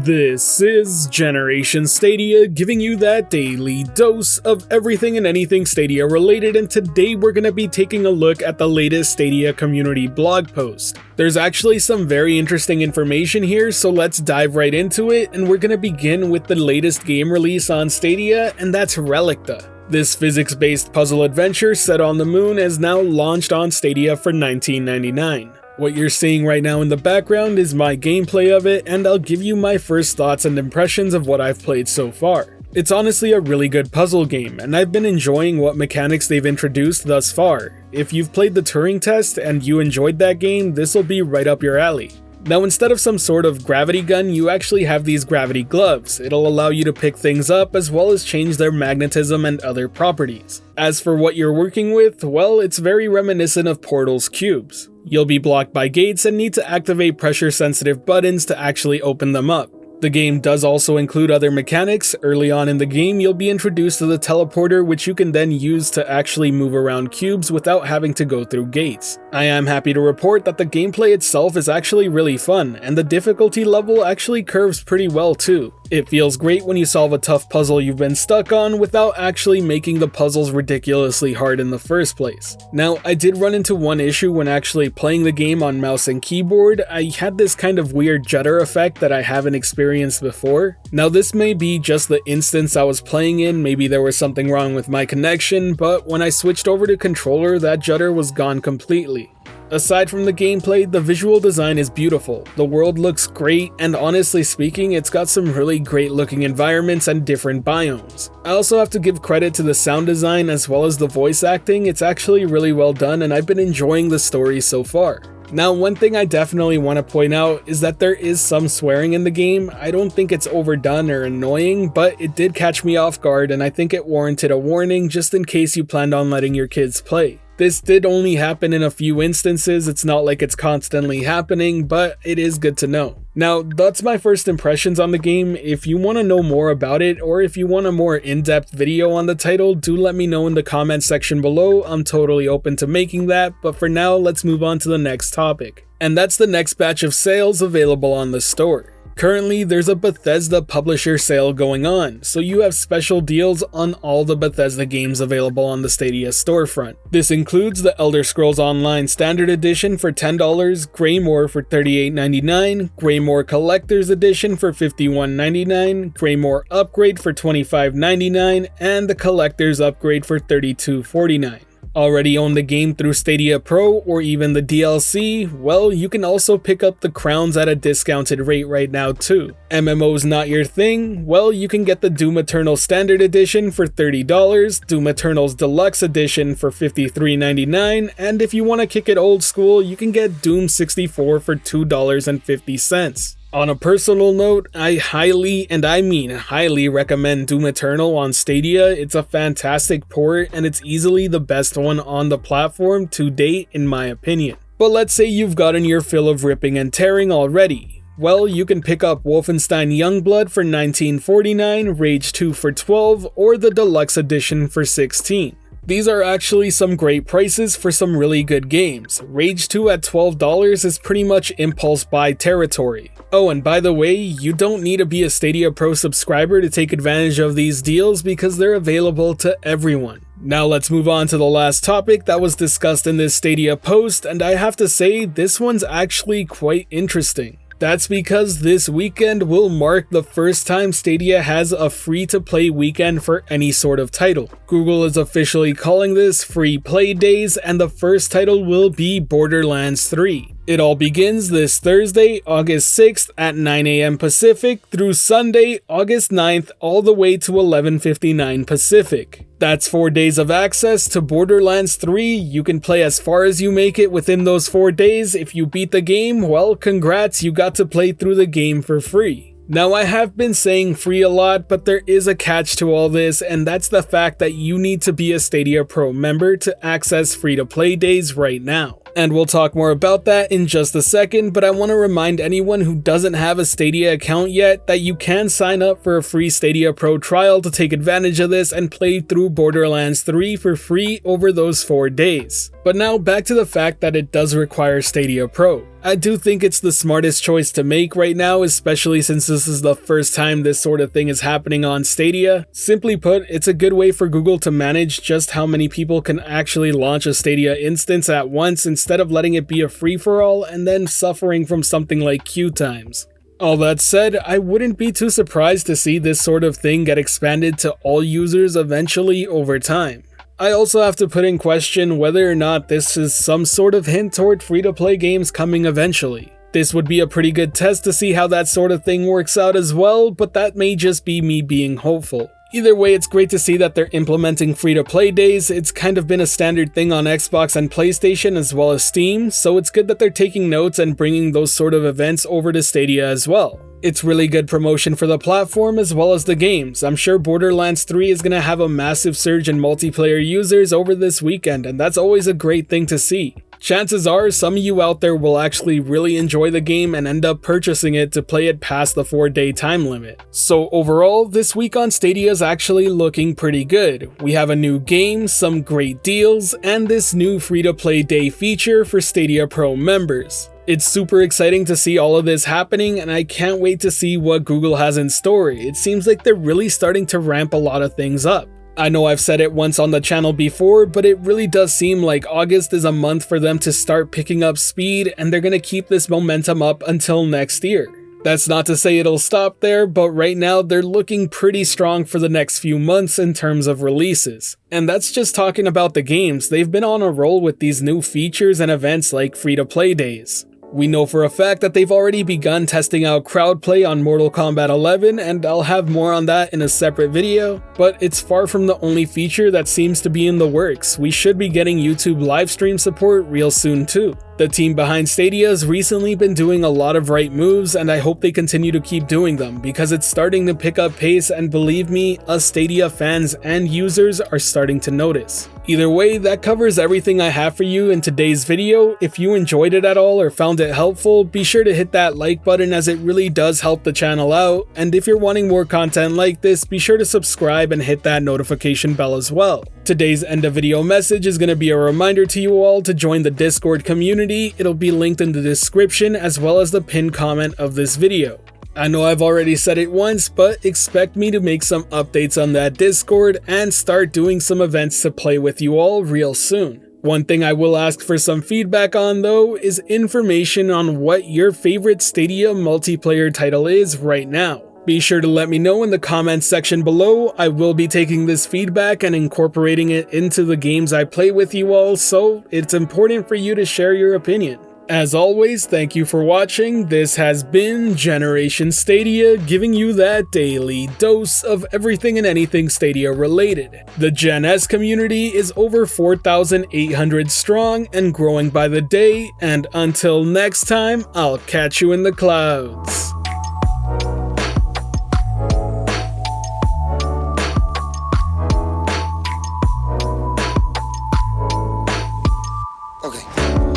This is Generation Stadia, giving you that daily dose of everything and anything Stadia related, and today we're going to be taking a look at the latest Stadia community blog post. There's actually some very interesting information here, so let's dive right into it, and we're going to begin with the latest game release on Stadia, and that's Relicta. This physics-based puzzle adventure set on the moon is now launched on Stadia for $19.99. What you're seeing right now in the background is my gameplay of it, and I'll give you my first thoughts and impressions of what I've played so far. It's honestly a really good puzzle game, and I've been enjoying what mechanics they've introduced thus far. If you've played the Turing test and you enjoyed that game, this'll be right up your alley. Now, instead of some sort of gravity gun, you actually have these gravity gloves. It'll allow you to pick things up as well as change their magnetism and other properties. As for what you're working with, well, it's very reminiscent of Portal's cubes. You'll be blocked by gates and need to activate pressure-sensitive buttons to actually open them up. The game does also include other mechanics. Early on in the game, you'll be introduced to the teleporter, which you can then use to actually move around cubes without having to go through gates. I am happy to report that the gameplay itself is actually really fun, and the difficulty level actually curves pretty well too. It feels great when you solve a tough puzzle you've been stuck on without actually making the puzzles ridiculously hard in the first place. Now, I did run into one issue when actually playing the game on mouse and keyboard. I had this kind of weird judder effect that I haven't experienced before. Now, this may be just the instance I was playing in, maybe there was something wrong with my connection, but when I switched over to controller, that judder was gone completely. Aside from the gameplay, the visual design is beautiful, the world looks great, and honestly speaking, it's got some really great looking environments and different biomes. I also have to give credit to the sound design as well as the voice acting. It's actually really well done, and I've been enjoying the story so far. Now, one thing I definitely want to point out is that there is some swearing in the game. I don't think it's overdone or annoying, but it did catch me off guard, and I think it warranted a warning just in case you planned on letting your kids play. This did only happen in a few instances. It's not like it's constantly happening, but it is good to know. Now, that's my first impressions on the game. If you want to know more about it, or if you want a more in-depth video on the title, do let me know in the comment section below. I'm totally open to making that, but for now, let's move on to the next topic. And that's the next batch of sales available on the store. Currently, there's a Bethesda publisher sale going on, so you have special deals on all the Bethesda games available on the Stadia storefront. This includes the Elder Scrolls Online Standard Edition for $10, Greymoor for $38.99, Greymoor Collector's Edition for $51.99, Greymoor Upgrade for $25.99, and the Collector's Upgrade for $32.49. Already own the game through Stadia Pro or even the DLC? Well, you can also pick up the crowns at a discounted rate right now too. MMO's not your thing? Well, you can get the Doom Eternal Standard Edition for $30, Doom Eternal's Deluxe Edition for $53.99, and if you want to kick it old school, you can get Doom 64 for $2.50. On a personal note, I highly, and I mean highly, recommend Doom Eternal on Stadia. It's a fantastic port, and it's easily the best one on the platform to date in my opinion. But let's say you've gotten your fill of ripping and tearing already. Well, you can pick up Wolfenstein Youngblood for $19.49, Rage 2 for $12, or the Deluxe Edition for $16. These are actually some great prices for some really good games. Rage 2 at $12 is pretty much impulse buy territory. Oh, and by the way, you don't need to be a Stadia Pro subscriber to take advantage of these deals because they're available to everyone. Now let's move on to the last topic that was discussed in this Stadia post, and I have to say, this one's actually quite interesting. That's because this weekend will mark the first time Stadia has a free-to-play weekend for any sort of title. Google is officially calling this Free Play Days, and the first title will be Borderlands 3. It all begins this Thursday, August 6th at 9 AM Pacific through Sunday, August 9th, all the way to 11:59 Pacific. That's 4 days of access to Borderlands 3. You can play as far as you make it within those 4 days. If you beat the game, well, congrats, you got to play through the game for free. Now, I have been saying free a lot, but there is a catch to all this, and that's the fact that you need to be a Stadia Pro member to access free-to-play days right now. And we'll talk more about that in just a second, but I want to remind anyone who doesn't have a Stadia account yet that you can sign up for a free Stadia Pro trial to take advantage of this and play through Borderlands 3 for free over those 4 days. But now back to the fact that it does require Stadia Pro. I do think it's the smartest choice to make right now, especially since this is the first time this sort of thing is happening on Stadia. Simply put, it's a good way for Google to manage just how many people can actually launch a Stadia instance at once instead of letting it be a free-for-all and then suffering from something like queue times. All that said, I wouldn't be too surprised to see this sort of thing get expanded to all users eventually over time. I also have to put in question whether or not this is some sort of hint toward free-to-play games coming eventually. This would be a pretty good test to see how that sort of thing works out as well, but that may just be me being hopeful. Either way, it's great to see that they're implementing free-to-play days. It's kind of been a standard thing on Xbox and PlayStation as well as Steam, so it's good that they're taking notes and bringing those sort of events over to Stadia as well. It's really good promotion for the platform as well as the games. I'm sure Borderlands 3 is going to have a massive surge in multiplayer users over this weekend, and that's always a great thing to see. Chances are some of you out there will actually really enjoy the game and end up purchasing it to play it past the 4-day time limit. So overall, this week on Stadia is actually looking pretty good. We have a new game, some great deals, and this new free-to-play day feature for Stadia Pro members. It's super exciting to see all of this happening, and I can't wait to see what Google has in store. It seems like they're really starting to ramp a lot of things up. I know I've said it once on the channel before, but it really does seem like August is a month for them to start picking up speed, and they're going to keep this momentum up until next year. That's not to say it'll stop there, but right now they're looking pretty strong for the next few months in terms of releases. And that's just talking about the games. They've been on a roll with these new features and events like free-to-play days. We know for a fact that they've already begun testing out crowd play on Mortal Kombat 11, and I'll have more on that in a separate video, but it's far from the only feature that seems to be in the works. We should be getting YouTube livestream support real soon too. The team behind Stadia has recently been doing a lot of right moves, and I hope they continue to keep doing them because it's starting to pick up pace, and believe me, us Stadia fans and users are starting to notice. Either way, that covers everything I have for you in today's video. If you enjoyed it at all or found it helpful, be sure to hit that like button as it really does help the channel out, and if you're wanting more content like this, be sure to subscribe and hit that notification bell as well. Today's end of video message is going to be a reminder to you all to join the Discord community. It'll be linked in the description as well as the pinned comment of this video. I know I've already said it once, but expect me to make some updates on that Discord and start doing some events to play with you all real soon. One thing I will ask for some feedback on though is information on what your favorite Stadia multiplayer title is right now. Be sure to let me know in the comments section below. I will be taking this feedback and incorporating it into the games I play with you all, so it's important for you to share your opinion. As always, thank you for watching. This has been Generation Stadia, giving you that daily dose of everything and anything Stadia related. The Gen S community is over 4,800 strong and growing by the day, and until next time, I'll catch you in the clouds. Okay.